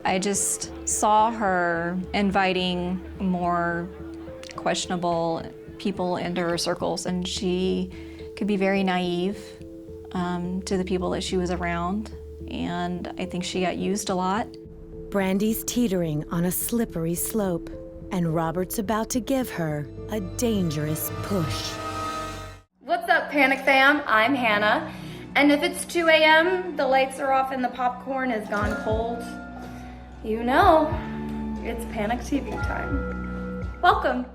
I just saw her inviting more questionable people into her circles, and she could be very naive to the people that she was around, and I think she got used a lot. Brandi's teetering on a slippery slope, and Robert's about to give her a dangerous push. What's up, Panic Fam? I'm Hannah, and if it's 2 a.m., the lights are off and the popcorn is gone cold, you know, it's Panic TV time. Welcome.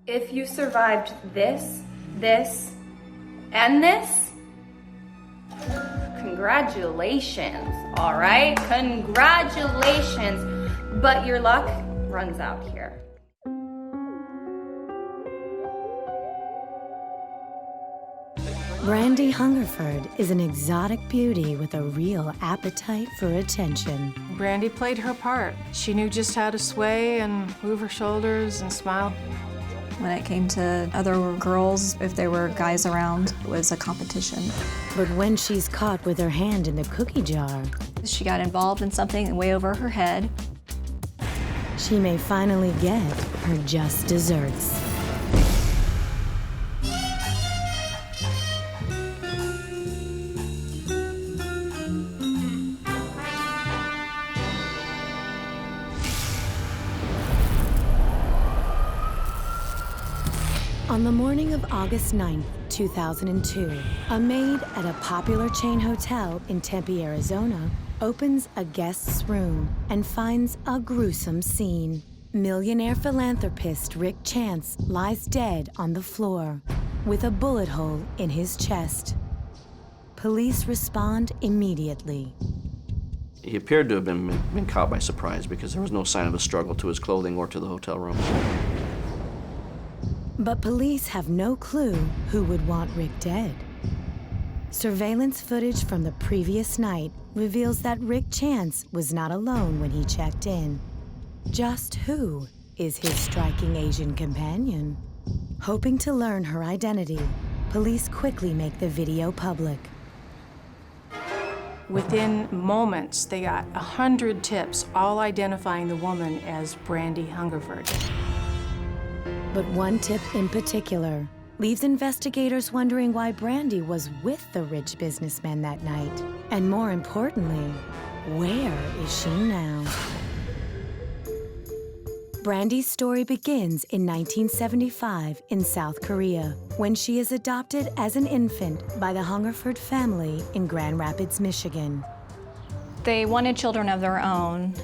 If you survived this, and this, congratulations, all right? Congratulations, but your luck runs out here. Brandi Hungerford is an exotic beauty with a real appetite for attention. Brandi played her part. She knew just how to sway and move her shoulders and smile. When it came to other girls, if there were guys around, it was a competition. But when she's caught with her hand in the cookie jar, She got involved in something way over her head. she may finally get her just desserts. On the morning of August 9th, 2002, a maid at a popular chain hotel in Tempe, Arizona, opens a guest's room and finds a gruesome scene. Millionaire philanthropist Rick Chance lies dead on the floor with a bullet hole in his chest. Police respond immediately. He appeared to have been caught by surprise because there was no sign of a struggle to his clothing or to the hotel room. But police have no clue who would want Rick dead. Surveillance footage from the previous night reveals that Rick Chance was not alone when he checked in. Just who is his striking Asian companion? Hoping to learn her identity, police quickly make the video public. Within moments, they got 100 tips, all identifying the woman as Brandi Hungerford. But one tip in particular leaves investigators wondering why Brandi was with the rich businessman that night. And more importantly, where is she now? Brandi's story begins in 1975 in South Korea, when she is adopted as an infant by the Hungerford family in Grand Rapids, Michigan. They wanted children of their own.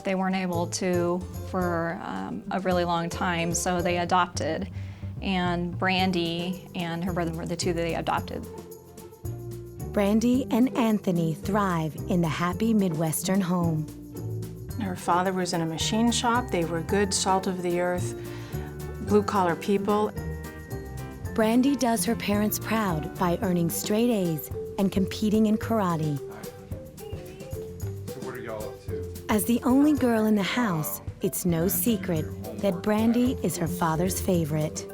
They weren't able to for a really long time, so they adopted. And Brandi and her brother were the two that they adopted. Brandi and Anthony thrive in the happy Midwestern home. Her father was in a machine shop. They were good, salt-of-the-earth, blue-collar people. Brandi does her parents proud by earning straight A's and competing in karate. As the only girl in the house, it's no secret that Brandi is her father's favorite.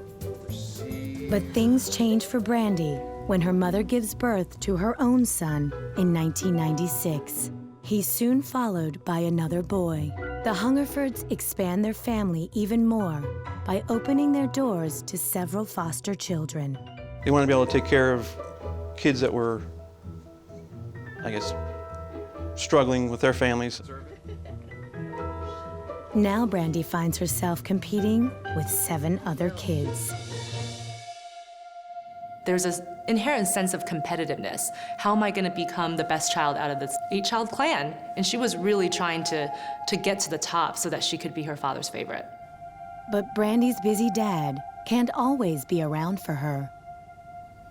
But things change for Brandi when her mother gives birth to her own son in 1996. He's soon followed by another boy. The Hungerfords expand their family even more by opening their doors to several foster children. They wanted to be able to take care of kids that were, I guess, struggling with their families. Now Brandi finds herself competing with 7 other kids. There's this inherent sense of competitiveness. How am I going to become the best child out of this 8-child clan? And she was really trying to get to the top so that she could be her father's favorite. But Brandi's busy dad can't always be around for her.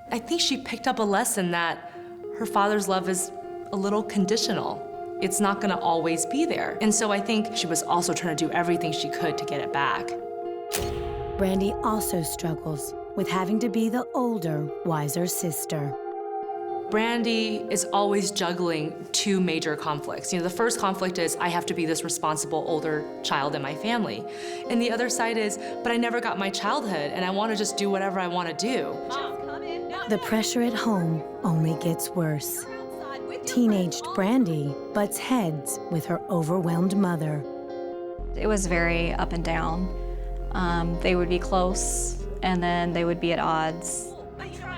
I think she picked up a lesson that her father's love is a little conditional. It's not gonna always be there. And so I think she was also trying to do everything she could to get it back. Brandi also struggles with having to be the older, wiser sister. Brandi is always juggling 2 major conflicts. You know, the first conflict is I have to be this responsible older child in my family. And the other side is, but I never got my childhood and I want to just do whatever I want to do. The pressure at home only gets worse. Teenaged Brandi butts heads with her overwhelmed mother. It was very up and down. They would be close, and then they would be at odds.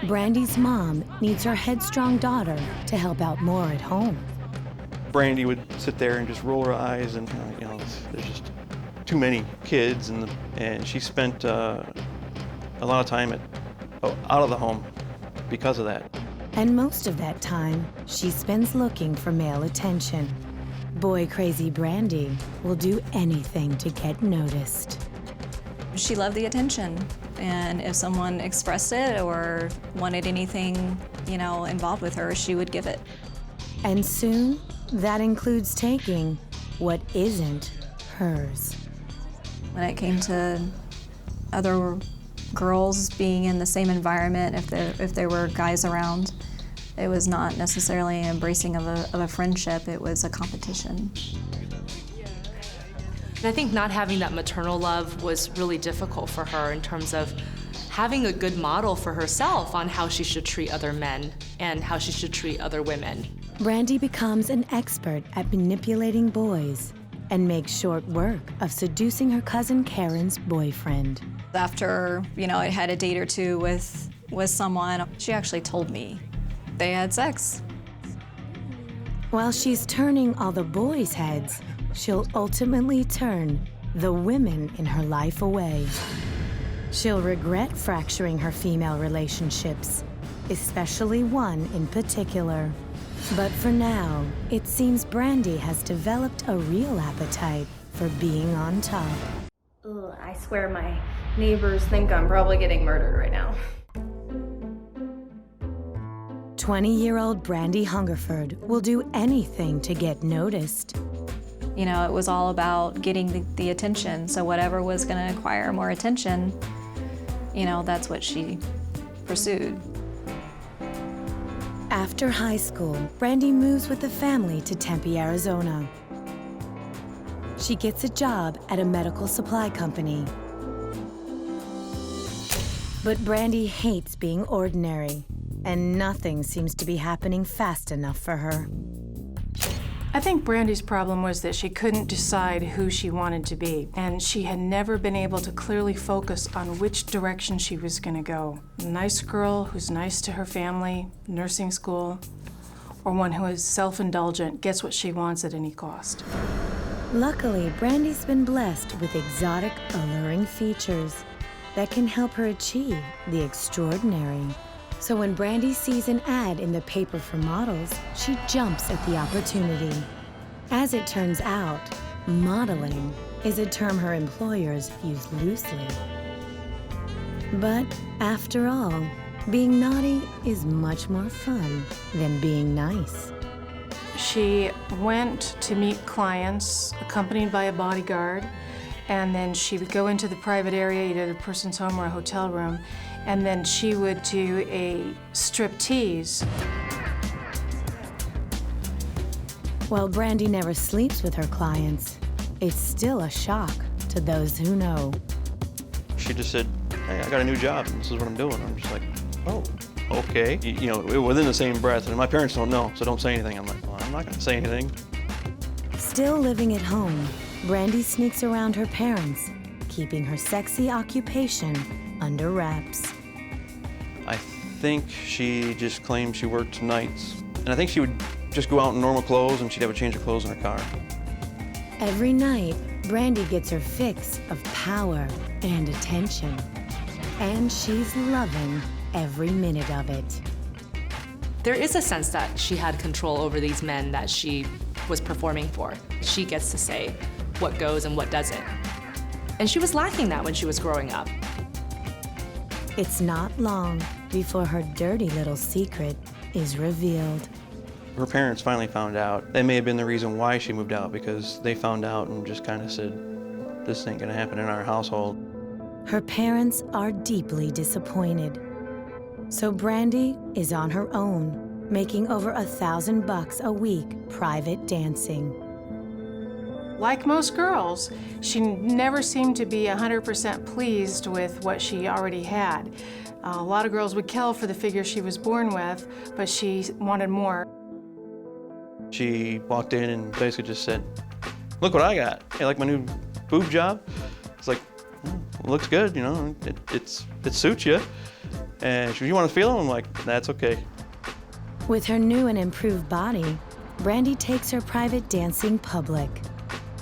Brandi's mom needs her headstrong daughter to help out more at home. Brandi would sit there and just roll her eyes, and there's just too many kids, and she spent a lot of time out of the home because of that. And most of that time, she spends looking for male attention. Boy-crazy Brandi will do anything to get noticed. She loved the attention, and if someone expressed it or wanted anything, involved with her, she would give it. And soon, that includes taking what isn't hers. When it came to other girls being in the same environment, if there were guys around, it was not necessarily an embracing of a friendship, it was a competition. And I think not having that maternal love was really difficult for her in terms of having a good model for herself on how she should treat other men and how she should treat other women. Brandi becomes an expert at manipulating boys and makes short work of seducing her cousin Karen's boyfriend. After, I had a date or two with someone, she actually told me they had sex. While she's turning all the boys' heads, she'll ultimately turn the women in her life away. She'll regret fracturing her female relationships, especially one in particular. But for now, it seems Brandi has developed a real appetite for being on top. Ugh, I swear my neighbors think I'm probably getting murdered right now. 20-year-old Brandi Hungerford will do anything to get noticed. It was all about getting the attention, so whatever was going to acquire more attention, that's what she pursued. After high school, Brandi moves with the family to Tempe, Arizona. She gets a job at a medical supply company. But Brandi hates being ordinary, and nothing seems to be happening fast enough for her. I think Brandi's problem was that she couldn't decide who she wanted to be, and she had never been able to clearly focus on which direction she was going to go. A nice girl who's nice to her family, nursing school, or one who is self-indulgent, gets what she wants at any cost. Luckily, Brandi's been blessed with exotic, alluring features that can help her achieve the extraordinary. So when Brandi sees an ad in the paper for models, she jumps at the opportunity. As it turns out, modeling is a term her employers use loosely. But after all, being naughty is much more fun than being nice. She went to meet clients accompanied by a bodyguard, and then she would go into the private area, either a person's home or a hotel room, and then she would do a striptease. While Brandi never sleeps with her clients, it's still a shock to those who know. She just said, "Hey, I got a new job, and this is what I'm doing." I'm just like, "Oh, okay." Within the same breath, and my parents don't know, so don't say anything. I'm like, "Well, I'm not gonna say anything." Still living at home, Brandi sneaks around her parents, keeping her sexy occupation under wraps. I think she just claimed she worked nights. And I think she would just go out in normal clothes and she'd have a change of clothes in her car. Every night, Brandi gets her fix of power and attention. And she's loving every minute of it. There is a sense that she had control over these men that she was performing for. She gets to say what goes and what doesn't. And she was lacking that when she was growing up. It's not long before her dirty little secret is revealed. Her parents finally found out. That may have been the reason why she moved out, because they found out and just kind of said, "This ain't gonna happen in our household." Her parents are deeply disappointed. So Brandi is on her own, making over $1,000 a week private dancing. Like most girls, she never seemed to be 100% pleased with what she already had. A lot of girls would kill for the figure she was born with, but she wanted more. She walked in and basically just said, "Look what I got. Hey, like my new boob job?" It's like, "It looks good, you know, it suits you." And she goes, "You want to feel it?" I'm like, "That's okay." With her new and improved body, Brandi takes her private dancing public.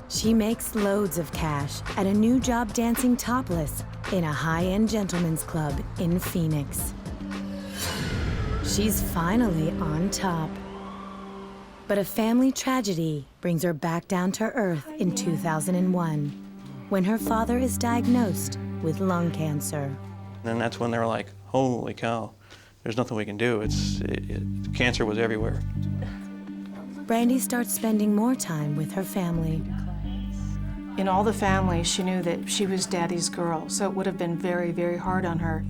She makes loads of cash at a new job dancing topless in a high-end gentleman's club in Phoenix. She's finally on top. But a family tragedy brings her back down to earth in 2001, when her father is diagnosed with lung cancer. And that's when they were like, "Holy cow, there's nothing we can do." Cancer was everywhere. Brandi starts spending more time with her family. In all the family, she knew that she was Daddy's girl, so it would have been very, very hard on her.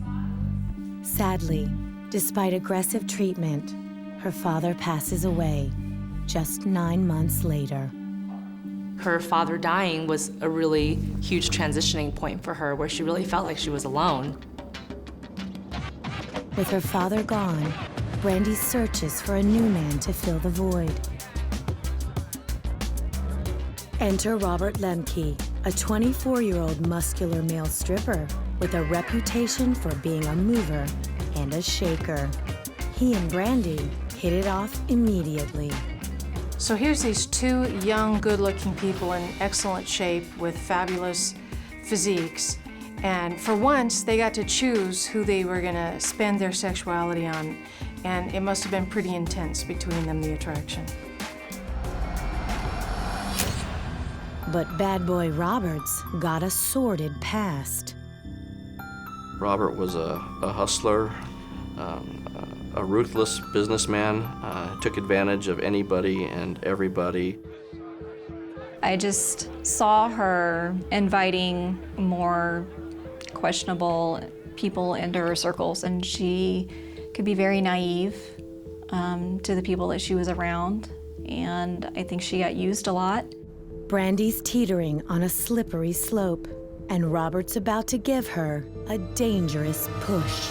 Sadly, despite aggressive treatment, her father passes away just 9 months later. Her father dying was a really huge transitioning point for her, where she really felt like she was alone. With her father gone, Brandi searches for a new man to fill the void. Enter Robert 𝐏𝐫𝐞𝐭𝐭𝐲, a 24-year-old muscular male stripper with a reputation for being a mover and a shaker. He and Brandi hit it off immediately. So here's these two young, good-looking people in excellent shape with fabulous physiques. And for once, they got to choose who they were gonna spend their sexuality on. And it must have been pretty intense between them, the attraction. But bad boy Robert's got a sordid past. Robert was a hustler, a ruthless businessman, took advantage of anybody and everybody. I just saw her inviting more questionable people into her circles, and she could be very naive to the people that she was around, and I think she got used a lot. Brandi's teetering on a slippery slope, and Robert's about to give her a dangerous push.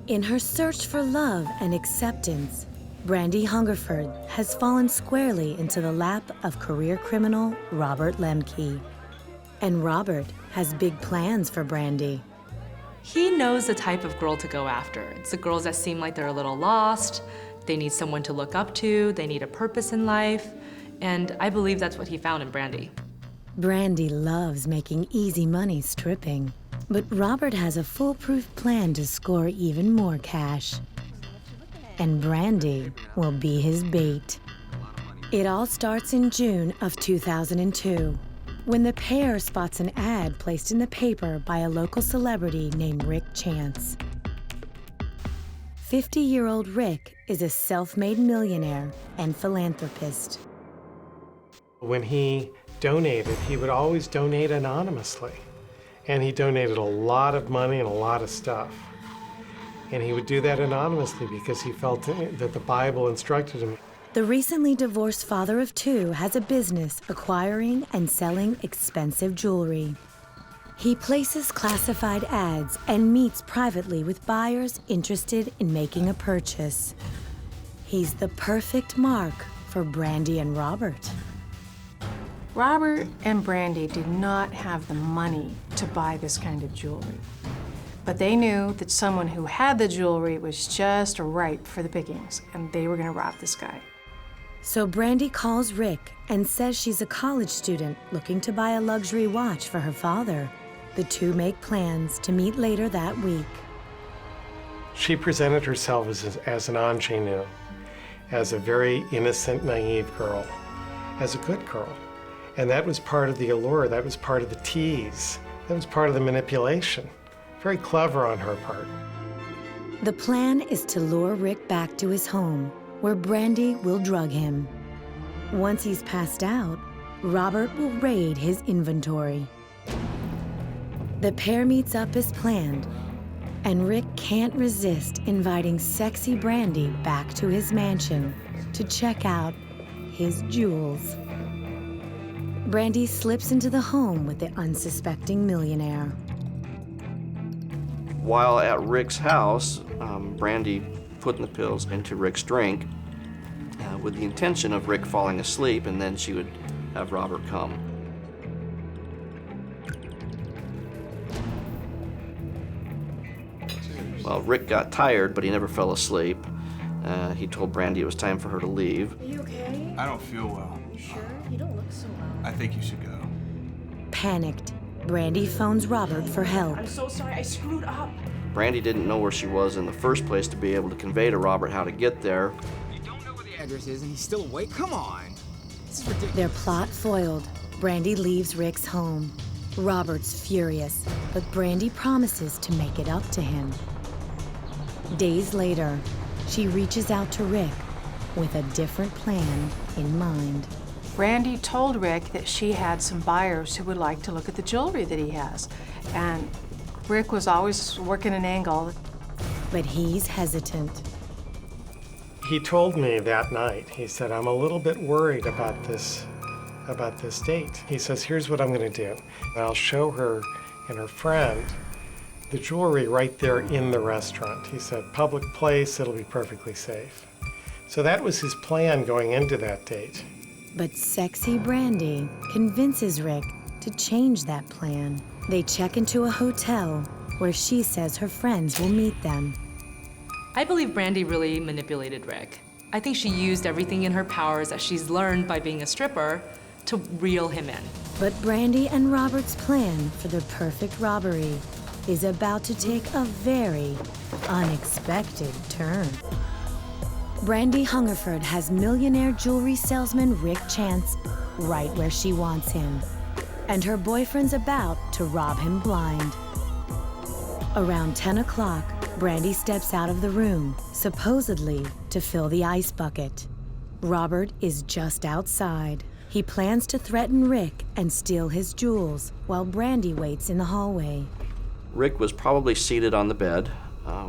In her search for love and acceptance, Brandi Hungerford has fallen squarely into the lap of career criminal Robert 𝐏𝐿𝐾𝐿. And Robert has big plans for Brandi. He knows the type of girl to go after. It's the girls that seem like they're a little lost, they need someone to look up to, they need a purpose in life, and I believe that's what he found in Brandi. Brandi loves making easy money stripping, but Robert has a foolproof plan to score even more cash. And Brandi will be his bait. It all starts in June of 2002, when the pair spots an ad placed in the paper by a local celebrity named Rick Chance. 50-year-old Rick is a self-made millionaire and philanthropist. When he donated, he would always donate anonymously. And he donated a lot of money and a lot of stuff. And he would do that anonymously because he felt that the Bible instructed him. The recently divorced father of two has a business acquiring and selling expensive jewelry. He places classified ads and meets privately with buyers interested in making a purchase. He's the perfect mark for Brandi and Robert. Robert and Brandi did not have the money to buy this kind of jewelry. But they knew that someone who had the jewelry was just ripe for the pickings, and they were gonna rob this guy. So Brandi calls Rick and says she's a college student looking to buy a luxury watch for her father. The two make plans to meet later that week. She presented herself as an ingenue, as a very innocent, naive girl, as a good girl. And that was part of the allure, that was part of the tease, that was part of the manipulation. Very clever on her part. The plan is to lure Rick back to his home, where Brandi will drug him. Once he's passed out, Robert will raid his inventory. The pair meets up as planned, and Rick can't resist inviting sexy Brandi back to his mansion to check out his jewels. Brandi slips into the home with the unsuspecting millionaire. While at Rick's house, Brandi putting the pills into Rick's drink with the intention of Rick falling asleep, and then she would have Robert come. Well, Rick got tired, but he never fell asleep. He told Brandi it was time for her to leave. Are you okay? I don't feel well. You sure? You don't look so well. I think you should go. Panicked, Brandi phones Robert for help. I'm so sorry, I screwed up. Brandi didn't know where she was in the first place to be able to convey to Robert how to get there. You don't know where the address is and he's still awake? Come on. This is ridiculous. Their plot foiled. Brandi leaves Rick's home. Robert's furious, but Brandi promises to make it up to him. Days later, she reaches out to Rick with a different plan in mind. Brandi told Rick that she had some buyers who would like to look at the jewelry that he has. And Rick was always working an angle. But he's hesitant. He told me that night, he said, I'm a little bit worried about this date. He says, here's what I'm gonna do. I'll show her and her friend the jewelry right there in the restaurant. He said, public place, it'll be perfectly safe. So that was his plan going into that date. But sexy Brandi convinces Rick to change that plan. They check into a hotel where she says her friends will meet them. I believe Brandi really manipulated Rick. I think she used everything in her powers that she's learned by being a stripper to reel him in. But Brandi and Robert's plan for the perfect robbery is about to take a very unexpected turn. Brandi Hungerford has millionaire jewelry salesman Rick Chance right where she wants him, and her boyfriend's about to rob him blind. Around 10 o'clock, Brandi steps out of the room, supposedly to fill the ice bucket. Robert is just outside. He plans to threaten Rick and steal his jewels while Brandi waits in the hallway. Rick was probably seated on the bed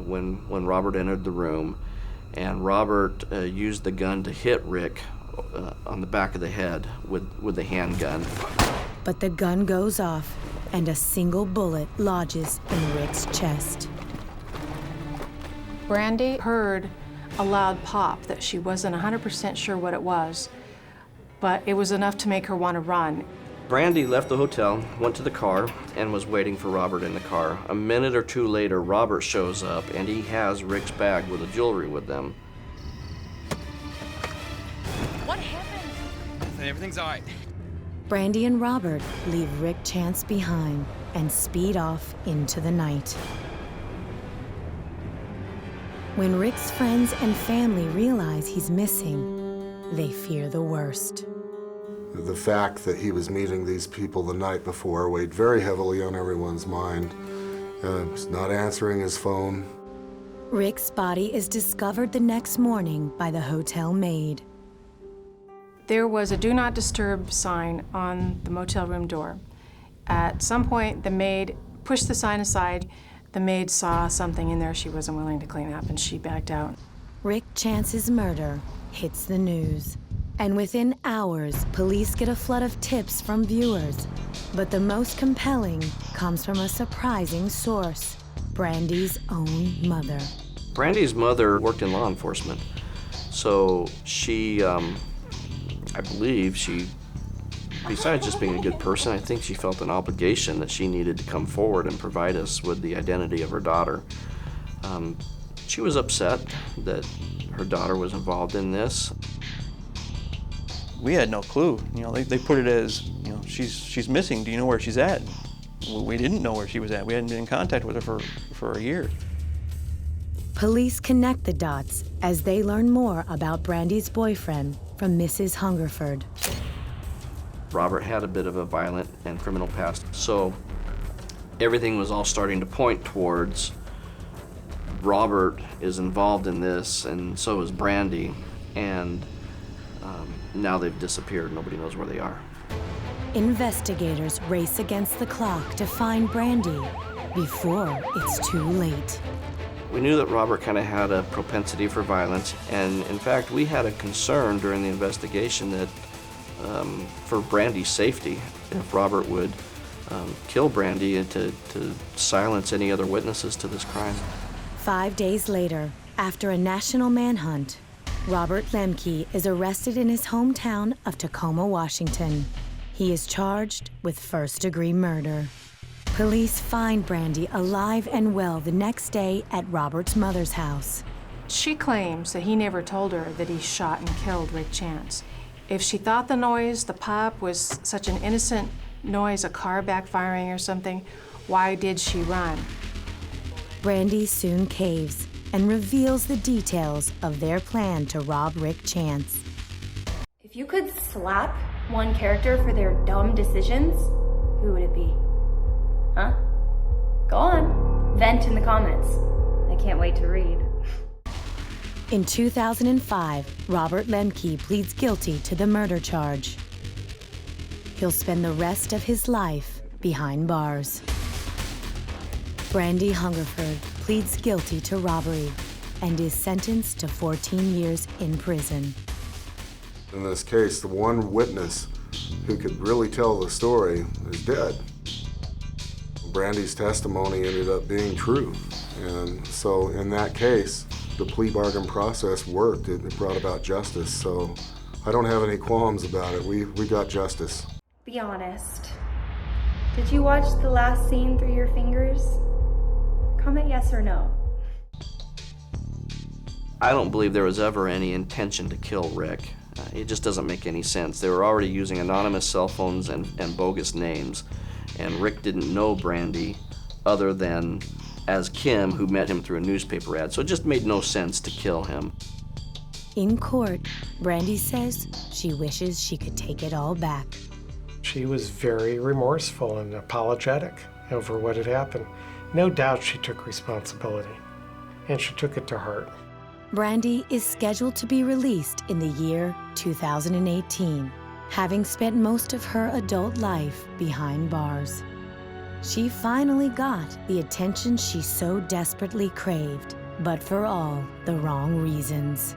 when Robert entered the room, and Robert used the gun to hit Rick on the back of the head with the handgun. But the gun goes off, and a single bullet lodges in Rick's chest. Brandi heard a loud pop that she wasn't 100% sure what it was, but it was enough to make her want to run. Brandi left the hotel, went to the car, and was waiting for Robert in the car. A minute or two later, Robert shows up, and he has Rick's bag with the jewelry with them. What happened? Everything's all right. Brandi and Robert leave Rick Chance behind and speed off into the night. When Rick's friends and family realize he's missing, they fear the worst. The fact that he was meeting these people the night before weighed very heavily on everyone's mind. He's not answering his phone. Rick's body is discovered the next morning by the hotel maid. There was a do not disturb sign on the motel room door. At some point, the maid pushed the sign aside. The maid saw something in there she wasn't willing to clean up, and she backed out. Rick Chance's murder hits the news. And within hours, police get a flood of tips from viewers. But the most compelling comes from a surprising source, Brandi's own mother. Brandi's mother worked in law enforcement, so she, I believe she, besides just being a good person, I think she felt an obligation that she needed to come forward and provide us with the identity of her daughter. She was upset that her daughter was involved in this. We had no clue. You know, they put it as, you know, she's missing. Do you know where she's at? Well, we didn't know where she was at. We hadn't been in contact with her for a year. Police connect the dots as they learn more about Brandi's boyfriend from Mrs. Hungerford. Robert had a bit of a violent and criminal past, so everything was all starting to point towards Robert is involved in this, and so is Brandi, and now they've disappeared. Nobody knows where they are. Investigators race against the clock to find Brandi before it's too late. We knew that Robert kind of had a propensity for violence, and in fact, we had a concern during the investigation that for Brandi's safety if Robert would kill Brandi and to silence any other witnesses to this crime. 5 days later, after a national manhunt, Robert Lemke is arrested in his hometown of Tacoma, Washington. He is charged with first-degree murder. Police find Brandi alive and well the next day at Robert's mother's house. She claims that he never told her that he shot and killed Rick Chance. If she thought the noise, the pop, was such an innocent noise, a car backfiring or something, why did she run? Brandi soon caves and reveals the details of their plan to rob Rick Chance. If you could slap one character for their dumb decisions, who would it be? Huh? Go on. Vent in the comments. I can't wait to read. In 2005, Robert Lemke pleads guilty to the murder charge. He'll spend the rest of his life behind bars. Brandi Hungerford pleads guilty to robbery and is sentenced to 14 years in prison. In this case, the one witness who could really tell the story is dead. Brandi's testimony ended up being true. And so in that case, the plea bargain process worked. It brought about justice. So I don't have any qualms about it. We got justice. Be honest. Did you watch the last scene through your fingers? Comment yes or no. I don't believe there was ever any intention to kill Rick. It just doesn't make any sense. They were already using anonymous cell phones and bogus names, and Rick didn't know Brandi other than as Kim, who met him through a newspaper ad, so it just made no sense to kill him. In court, Brandi says she wishes she could take it all back. She was very remorseful and apologetic over what had happened. No doubt she took responsibility, and she took it to heart. Brandi is scheduled to be released in the year 2018, having spent most of her adult life behind bars. She finally got the attention she so desperately craved, but for all the wrong reasons.